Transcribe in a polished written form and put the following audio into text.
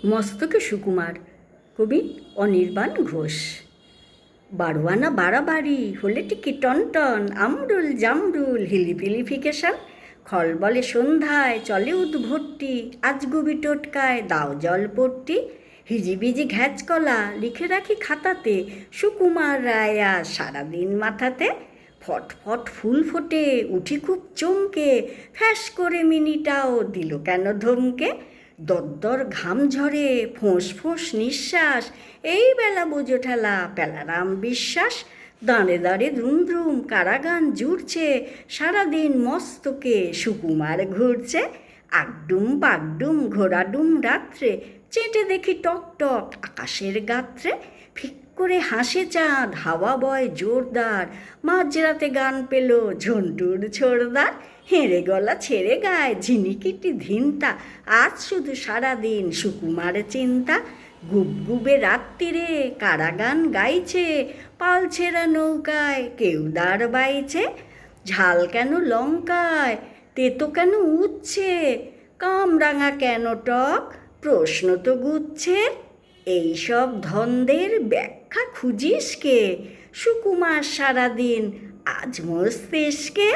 মস্তকে সুকুমার, কবি অনির্বাণ ঘোষ। বারোয়ানা বাড়াবাড়ি হলে টিকি টনটন, আমরুল জামরুল হিলিপিলিফিকেশন। খল বলে সন্ধ্যায় চলে উদ্ভট্টি, আজগুবি টোটকায় দাও জলপট্টি। হিজিবিজি ঘ্যাচকলা লিখে রাখি খাতাতে, সুকুমার রায় আজ সারাদিন মাথাতে। ফটফট ফুল ফোটে উঠি খুব চমকে, ফ্যাস করে মিনিটাও দিল কেন ধমকে। দরদর ঘাম ঝরে ফোঁস ফোঁস নিঃশ্বাস, এই বেলা বোঝো ঠেলা পেলারাম বিশ্বাস। দাঁড়ে দাঁড়ে দ্রুম দ্রুম কারাগান জুড়ছে, সারাদিন মস্তকে সুকুমার ঘুরছে। আগডুম বাগডুম ঘোড়াডুম রাত্রে, চেটে দেখি টক টক আকাশের গাত্রে। ফিক করে হাসে চাঁদ, হাওয়া বয় জোরদার, মাঝরাতে গান পেল ঝন্টুর ছোড়দার। হেঁড়ে গলা ছেড়ে গায় ঝিনিকিটি ধিনতা, আজ শুধু সারাদিন সুকুমার চিন্তা। গুবগুবে রাত্রিরে কারাগান গাইছে, পাল ছেঁড়া নৌকায় কেউ দাঁড় বাইছে। ঝাল কেন লঙ্কায়, তেতো কেন উচ্ছে, কামরাঙা কেন টক, প্রশ্ন তো গুচ্ছে। এইসব ধন্দের ব্যাখ্যা খুঁজিস কে, সুকুমার সারাদিন আজ মস্তিষ্কে।